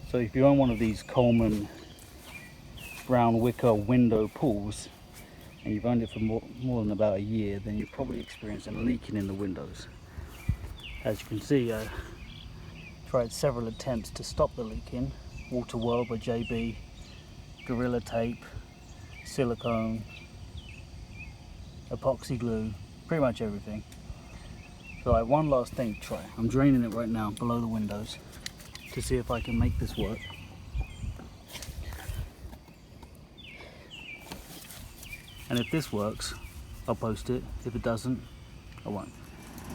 So if you own one of these Coleman brown wicker window pools and you've owned it for more than about a year, then you're probably experiencing leaking in the windows. As you can see, I tried several attempts to stop the leaking. Water World by JB, Gorilla Tape, silicone, epoxy glue, pretty much everything. So I have one last thing to try. I'm draining it right now below the windows to see if I can make this work. And if this works, I'll post it. If it doesn't, I won't.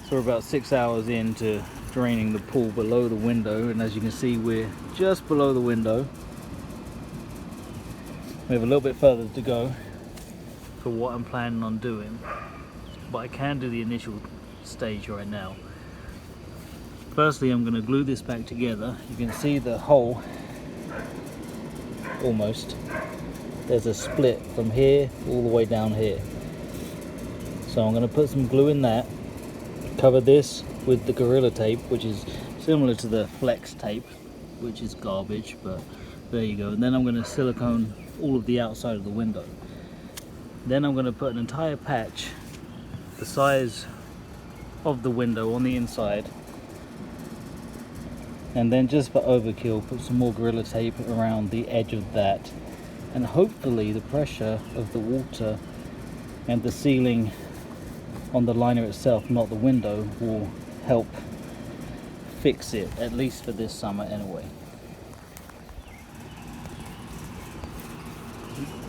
So we're about 6 hours into draining the pool below the window, and as you can see, we're just below the window. We have a little bit further to go for what I'm planning on doing, but I can do the initial stage right now. Firstly, I'm going to glue this back together. You can see the hole, almost. There's a split from here all the way down here. So I'm going to put some glue in that, cover this with the Gorilla Tape, which is similar to the Flex tape, which is garbage, but there you go. And then I'm going to silicone all of the outside of the window. Then I'm going to put an entire patch the size of the window on the inside, and then just for overkill, put some more Gorilla Tape around the edge of that, and hopefully the pressure of the water and the sealing on the liner itself, not the window, will help fix it, at least for this summer anyway.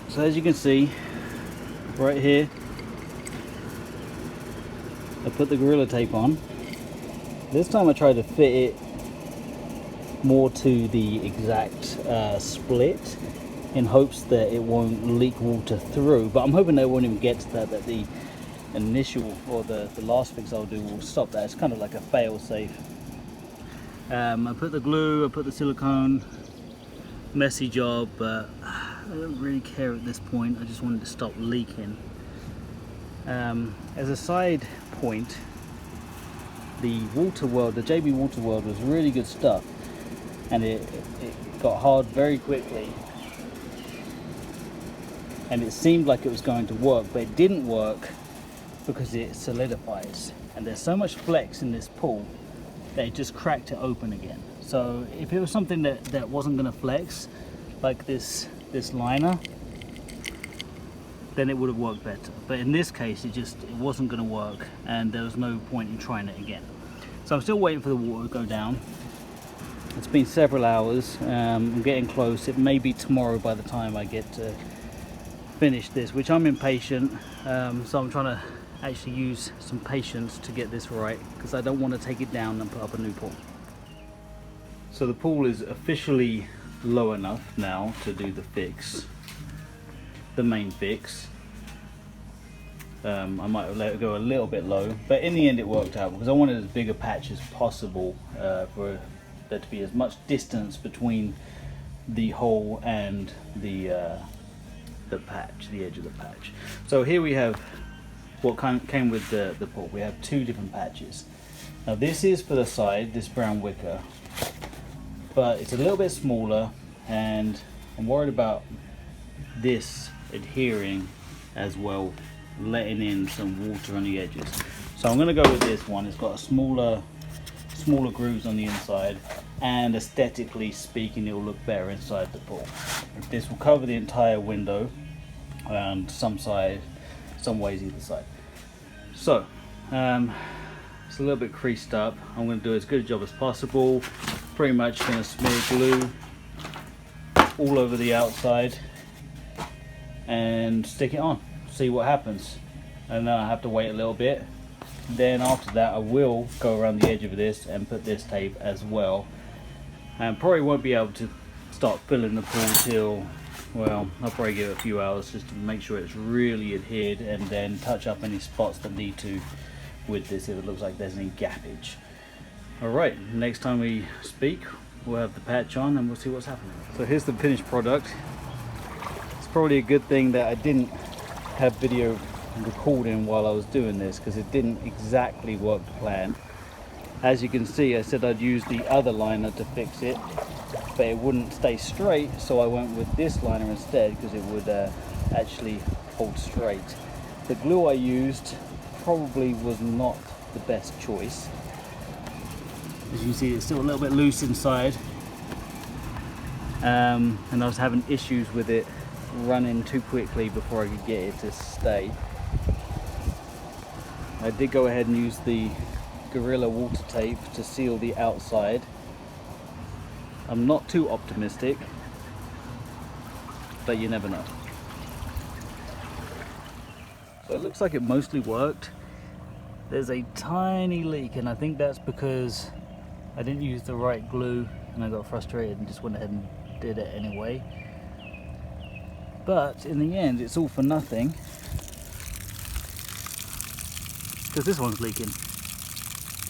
So as you can see right here, I put the Gorilla Tape on. This time I tried to fit it more to the exact split in hopes that it won't leak water through, but I'm hoping that it won't even get to that the initial or the last fix I'll do will stop that. It's kind of like a fail safe. I put the glue, I put the silicone, messy job, but I don't really care at this point. I just wanted to stop leaking. As a side point, the Water World, the JB Water World, was really good stuff, and it got hard very quickly, and it seemed like it was going to work, but it didn't work because it solidifies, and there's so much flex in this pool that it just cracked it open again. So if it was something that wasn't going to flex, like this liner, then it would have worked better. But in this case, it wasn't going to work, and there was no point in trying it again. So I'm still waiting for the water to go down. It's been several hours. I'm getting close. It may be tomorrow by the time I get to finish this, which I'm impatient. So I'm trying to actually use some patience to get this right, because I don't want to take it down and put up a new pool. So the pool is officially low enough now to do the fix, the main fix. I might have let it go a little bit low, but in the end it worked out because I wanted as big a patch as possible for there to be as much distance between the hole and the patch, the edge of the patch. So here we have what came with the pool. We have two different patches. Now this is for the side, this brown wicker, but it's a little bit smaller, and I'm worried about this adhering as well, letting in some water on the edges. So I'm going to go with this one. It's got a smaller grooves on the inside, and aesthetically speaking, it will look better inside the pool. This will cover the entire window and some ways either side. So it's a little bit creased up. I'm going to do as good a job as possible. Pretty much going to smear glue all over the outside and stick it on, see what happens. And then I have to wait a little bit. Then after that I will go around the edge of this and put this tape as well, and probably won't be able to start filling the pool till, well, I'll probably give it a few hours just to make sure it's really adhered, and then touch up any spots that need to with this if it looks like there's any gappage. Alright, next time we speak we'll have the patch on and we'll see what's happening. So here's the finished product. It's probably a good thing that I didn't have video recording while I was doing this, because it didn't exactly work to plan. As you can see, I said I'd use the other liner to fix it, but it wouldn't stay straight, so I went with this liner instead because it would actually hold straight. The glue I used probably was not the best choice. As you can see, it's still a little bit loose inside, and I was having issues with it running too quickly before I could get it to stay. I did go ahead and use the Gorilla water tape to seal the outside. I'm not too optimistic, but you never know. So it looks like it mostly worked. There's a tiny leak, and I think that's because I didn't use the right glue and I got frustrated and just went ahead and did it anyway. But in the end, it's all for nothing because this one's leaking.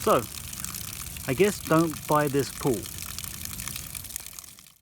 So I guess don't buy this pool.